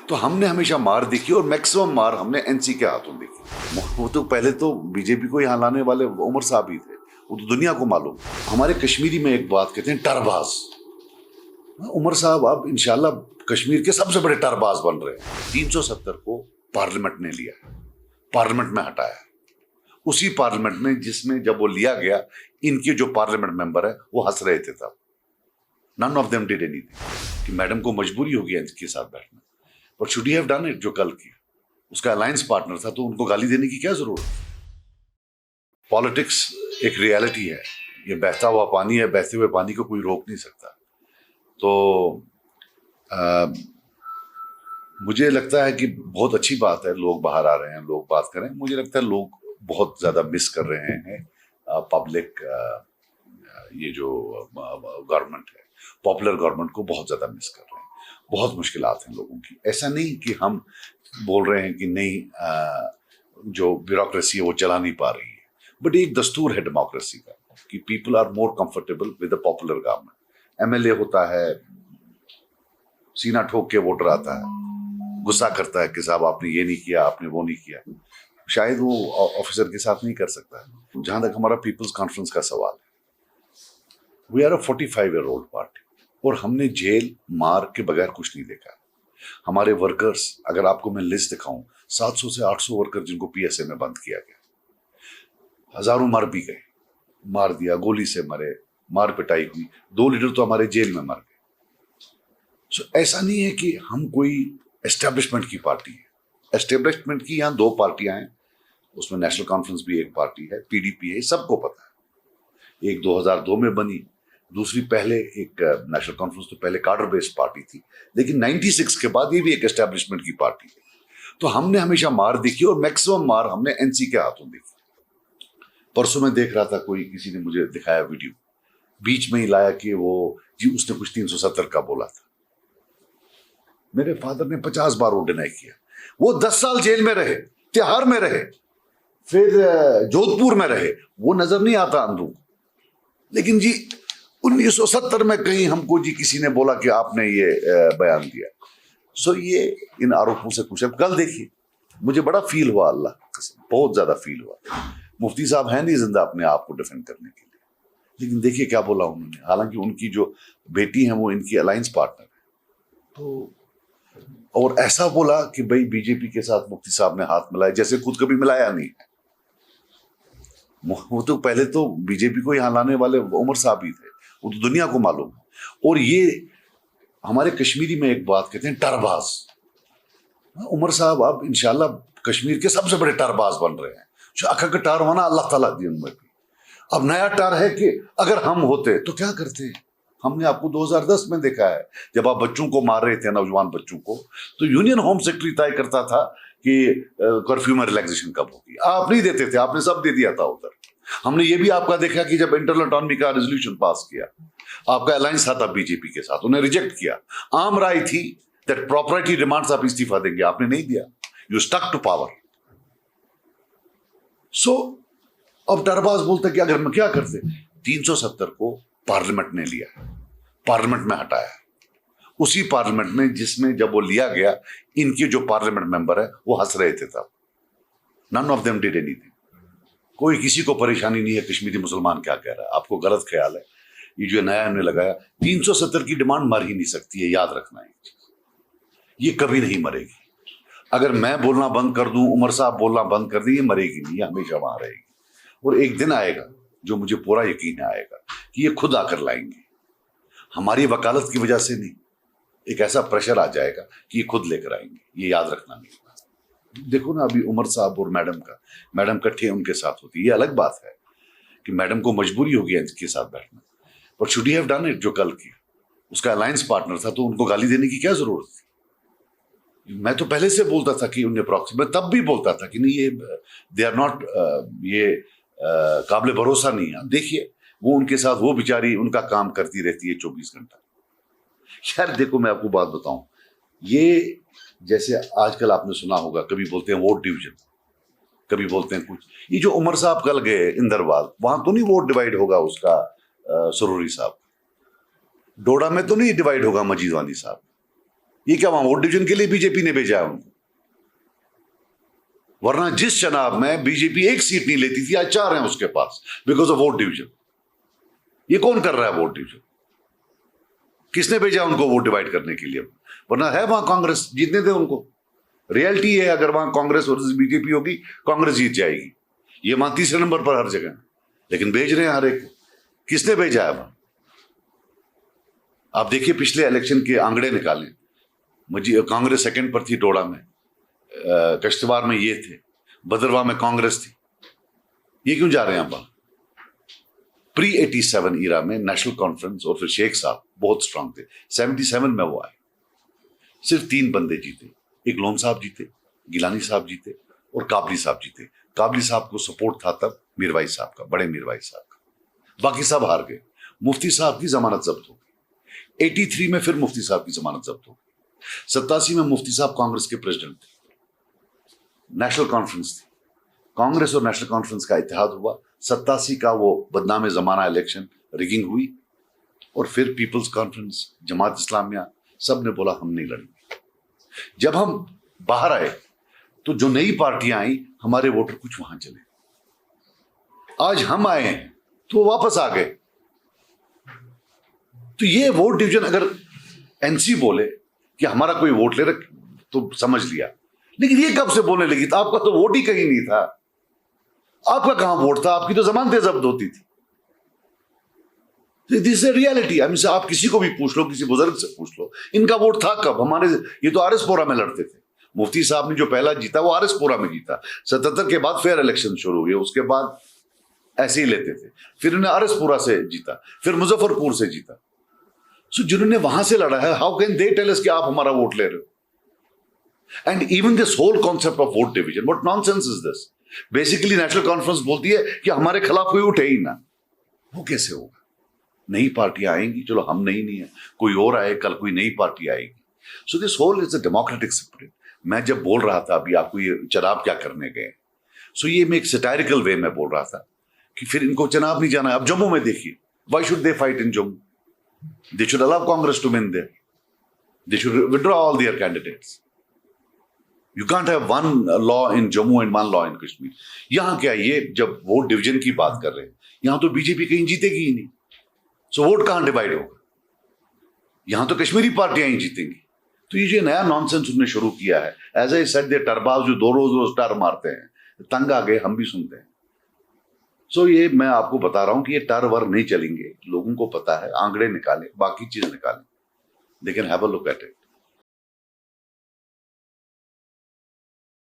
तो हमने हमेशा मार देखी और मैक्सिमम मार हमने एनसी के हाथों देखी। वो तो पहले तो बीजेपी को यहाँ लाने वाले उमर साहब ही थे, वो तो दुनिया को मालूम। हमारे कश्मीरी में एक बात कहते हैं, टरबाज। उमर साहब अब इंशाल्लाह कश्मीर के सबसे बड़े टरबाज बन रहे हैं। 370 को पार्लियामेंट ने लिया, पार्लियामेंट में हटाया, उसी पार्लियामेंट में जिसमें जब वो लिया गया इनके जो पार्लियामेंट मेंबर है वो हंस रहे थे तब। None of them did anything कि मैडम को मजबूरी होगी इनके साथ बैठना, but should he have done it. जो कल किया, उसका अलायंस पार्टनर था, तो उनको गाली देने की क्या जरूरत है। पॉलिटिक्स एक रियलिटी है, ये बहता हुआ पानी है, बहते हुए पानी को कोई रोक नहीं सकता। तो मुझे लगता है कि बहुत अच्छी बात है लोग बाहर आ रहे हैं, लोग बात करें। मुझे लगता है लोग बहुत ज्यादा मिस कर रहे हैं पब्लिक, ये जो गवर्नमेंट है, पॉपुलर गवर्नमेंट को बहुत ज्यादा मिस कर रहे हैं। बहुत मुश्किलात हैं लोगों की। ऐसा नहीं कि हम बोल रहे हैं कि नहीं जो ब्यूरोक्रेसी है वो चला नहीं पा रही है, बट एक दस्तूर है डेमोक्रेसी का कि people are more comfortable with the popular government. MLA होता है, सीना ठोक के वोटर आता है, गुस्सा करता है कि साहब आपने ये नहीं किया, आपने वो नहीं किया। शायद वो ऑफिसर के साथ नहीं कर सकता है। जहां तक हमारा पीपल्स कॉन्फ्रेंस का सवाल है, we are a 45-year-old party और हमने जेल मार के बगैर कुछ नहीं देखा। हमारे वर्कर्स, अगर आपको मैं लिस्ट दिखाऊं, 700 से 800 वर्कर जिनको पीएसए में बंद किया गया, हजारों मर भी गए, मार दिया, गोली से मरे, मार पिटाई हुई। 2 लीडर तो हमारे जेल में मर गए। सो ऐसा नहीं है कि हम कोई एस्टेब्लिशमेंट की पार्टी है। एस्टेब्लिशमेंट की यहाँ 2 पार्टियां हैं, उसमें नेशनल कॉन्फ्रेंस भी एक पार्टी है, पीडीपी है, सबको पता है। एक 2002 में बनी, दूसरी पहले एक नेशनल कॉन्फ्रेंस तो पहले कार्डर बेस्ड पार्टी थी, लेकिन 96 के बाद ये भी एक एस्टेब्लिशमेंट की पार्टी है। तो हमने हमेशा मार देखी और मैक्सिमम मार हमने एनसी के हाथों देखी। परसों में देख रहा था, कोई किसी ने मुझे दिखाया वीडियो, बीच में ही लाया कि वो जी उसने कुछ 370 का बोला था। मेरे फादर ने 50 बार वो डिनाई किया। वो 10 साल जेल में रहे, तिहाड़ में रहे, फिर जोधपुर में रहे, वो नजर नहीं आता अंधों को। लेकिन जी 1970 में कहीं हमको जी किसी ने बोला कि आपने ये बयान दिया। सो ये इन आरोपों से कुछ, अब कल देखिए, मुझे बड़ा फील हुआ, अल्लाह कसम बहुत ज्यादा फील हुआ। मुफ्ती साहब हैं नहीं जिंदा अपने आप को डिफेंड करने के लिए, लेकिन देखिए क्या बोला उन्होंने। हालांकि उनकी जो बेटी है वो इनकी अलायंस पार्टनर है, तो और ऐसा बोला कि भाई बीजेपी के साथ मुफ्ती साहब ने हाथ मिलाया, जैसे खुद कभी मिलाया नहीं है। वो तो पहले तो बीजेपी को यहाँ लाने वाले उमर साहब ही थे, वो तो दुनिया को मालूम है। और ये हमारे कश्मीरी में एक बात कहते हैं, टरबाज। उमर साहब अब इंशाल्लाह कश्मीर के सबसे बड़े टरबाज बन रहे हैं। जो अखा का टार होना अल्लाह ताला दी उनमें भी। अब नया टार है कि अगर हम होते तो क्या करते। हमने आपको 2010 में देखा है, जब आप बच्चों को मार रहे थे, नौजवान बच्चों को, तो यूनियन होम सेक्रेटरी तय करता था कि कर्फ्यू में रिलैक्सेशन कब होगी। आप नहीं देते थे, आपने सब दे दिया था उधर। हमने ये भी आपका देखा कि जब इंटरनल ऑटोनॉमी का रेजोल्यूशन पास किया, आपका अलायंस था तब बीजेपी के साथ, उन्हें रिजेक्ट किया। आम राय थी दैट प्रॉपर्टी डिमांड्स आप इस्तीफा देंगे, आपने नहीं दिया, यू स्टक टू पावर। सो अब टरबाज बोलते कि अगर मैं क्या करते। 370 को पार्लियामेंट ने लिया, पार्लियामेंट में हटाया, उसी पार्लियामेंट में जिसमें जब वो लिया गया इनके जो पार्लियामेंट मेंबर है वो हंस रहे थे तब। None of them did anything. कोई किसी को परेशानी नहीं है कश्मीरी मुसलमान क्या कह रहा है, आपको गलत ख्याल है। ये जो नया हमने लगाया, 370 की डिमांड मर ही नहीं सकती है, याद रखना है ये कभी नहीं मरेगी। अगर मैं बोलना बंद कर दूं, उमर साहब बोलना बंद कर दें, ये मरेगी नहीं, ये हमेशा वहां रहेगी। और एक दिन आएगा जो मुझे पूरा यकीन आएगा कि ये खुद आकर लाएंगे, हमारी वकालत की वजह से नहीं। एक ऐसा प्रेशर आ जाएगा कि ये खुद लेकर आएंगे, ये याद रखना नहीं। देखो ना अभी उमर साहब और मैडम इकट्ठे उनके साथ होती, ये अलग बात है कि मैडम को मजबूरी होगी इनके साथ बैठना, but should he have done it. जो कल किया, उसका अलायंस पार्टनर था, तो उनको गाली देने की क्या जरूरत थी। मैं तो पहले से बोलता था कि उन्हें प्रॉक्सी, मैं तब भी बोलता था कि नहीं ये दे आर नॉट, ये काबिल भरोसा नहीं है। देखिए वो उनके साथ, वो बेचारी उनका काम करती रहती है 24 घंटा। यार देखो मैं आपको बात बताऊं, ये जैसे आजकल आपने सुना होगा, कभी बोलते हैं वोट डिवीजन, कभी बोलते हैं कुछ। ये जो उमर साहब कल गए इंदरवाल, वहां तो नहीं वोट डिवाइड होगा उसका सरूरी साहब, डोडा में तो नहीं डिवाइड होगा मजीद वानी साहब, ये क्या वहां वोट डिवीजन के लिए बीजेपी ने भेजा है उनको? वरना जिस चुनाव में बीजेपी एक सीट नहीं लेती थी, आज 4 हैं उसके पास बिकॉज ऑफ वोट डिवीजन। ये कौन कर रहा है वोट डिवीजन? किसने भेजा उनको वोट डिवाइड करने के लिए? वरना है वहां कांग्रेस, जीतने थे उनको। रियलिटी है, अगर वहां कांग्रेस वर्सेस बीजेपी होगी, कांग्रेस जीत जाएगी। ये वहां तीसरे नंबर पर हर जगह, लेकिन भेज रहे हैं हर एक। किसने भेजा है वहां? आप देखिए पिछले इलेक्शन के आंकड़े निकालें। मुझे कांग्रेस सेकंड पर थी टोडा में, कश्तवाड़ में ये थे, भद्रवाह में कांग्रेस थी। ये क्यों जा रहे हैं वहां? प्री 87 ईरा में नेशनल कॉन्फ्रेंस और फिर शेख साहब बहुत स्ट्रांग थे। 77 में वो आए, सिर्फ 3 बंदे जीते। एक लोन साहब जीते, गिलानी साहब जीते और काबली साहब जीते। काबली साहब को सपोर्ट था तब मीरवाई साहब का, बड़े मीरवाई साहब का। बाकी सब हार गए। मुफ्ती साहब की जमानत जब्त हो गई। 83 में फिर मुफ्ती साहब की जमानत जब्त हो गई। 87 में मुफ्ती साहब कांग्रेस के प्रेसिडेंट थे। नेशनल कॉन्फ्रेंस थी, कांग्रेस और नेशनल कॉन्फ्रेंस का इत्तेहाद हुआ। 87 का वो बदनाम जमाना इलेक्शन रिगिंग हुई और फिर पीपल्स कॉन्फ्रेंस, जमात इस्लामिया, सब ने बोला हम नहीं लड़ेंगे। जब हम बाहर आए तो जो नई पार्टियां आई, हमारे वोटर कुछ वहां चले। आज हम आए हैं तो वापस आ गए। तो ये वोट डिवीजन, अगर एनसी बोले कि हमारा कोई वोट ले रख तो समझ लिया, लेकिन ये कब से बोलने लगी? तो आपका तो वोट ही कहीं नहीं था। आपका कहां वोट था? आपकी तो जमानतें जब्त होती थी। This is reality. आप किसी को भी पूछ लो, किसी बुजुर्ग से पूछ लो, इनका वोट था कब? हमारे ये तो आरएसपुरा में लड़ते थे। मुफ्ती साहब ने जो पहला जीता वो आरएसपुरा में जीता। 77 के बाद फेयर इलेक्शन शुरू हुए, उसके बाद ऐसे ही लेते थे। फिर उन्हें आरएसपुरा से जीता, फिर मुजफ्फरपुर से जीता। सो जिन्होंने वहां से लड़ा है, how can they tell us कि आप हमारा वोट ले रहे हो? And even this whole concept of vote division, what nonsense is this? Basically National Conference बोलती है कि हमारे खिलाफ कोई उठे ही ना। वो कैसे होगा? नई पार्टियां आएंगी, चलो हम नहीं है, कोई और आए, कल कोई नई पार्टी आएगी। So this whole is a democratic spirit. मैं जब बोल रहा था अभी आपको ये चुनाव क्या करने गए, सो ये मैं एक सटायरिकल वे में बोल रहा था कि फिर इनको चुनाव नहीं जाना है। अब जम्मू में देखिए, why should they fight in Jammu? They should allow Congress to win there. They should withdraw all their candidates. You can't have one law in Jammu and one law in Kashmir. यहां क्या, ये जब वोट डिवीजन की बात कर रहे हैं, यहां तो बीजेपी कहीं जीतेगी ही नहीं। सो वोट कहां डिवाइड होगा? यहां तो कश्मीरी पार्टियां ही जीतेंगी। तो ये जो नया नॉनसेंस उन्होंने शुरू किया है, एज ए सेड, दे टरबाज जो दो रोज टर मारते हैं, तंग आ गए, हम भी सुनते हैं। सो ये मैं आपको बता रहा हूं कि ये टर वर नहीं चलेंगे। लोगों को पता है, आंकड़े निकालें, बाकी चीज निकालें, they can have a look at it.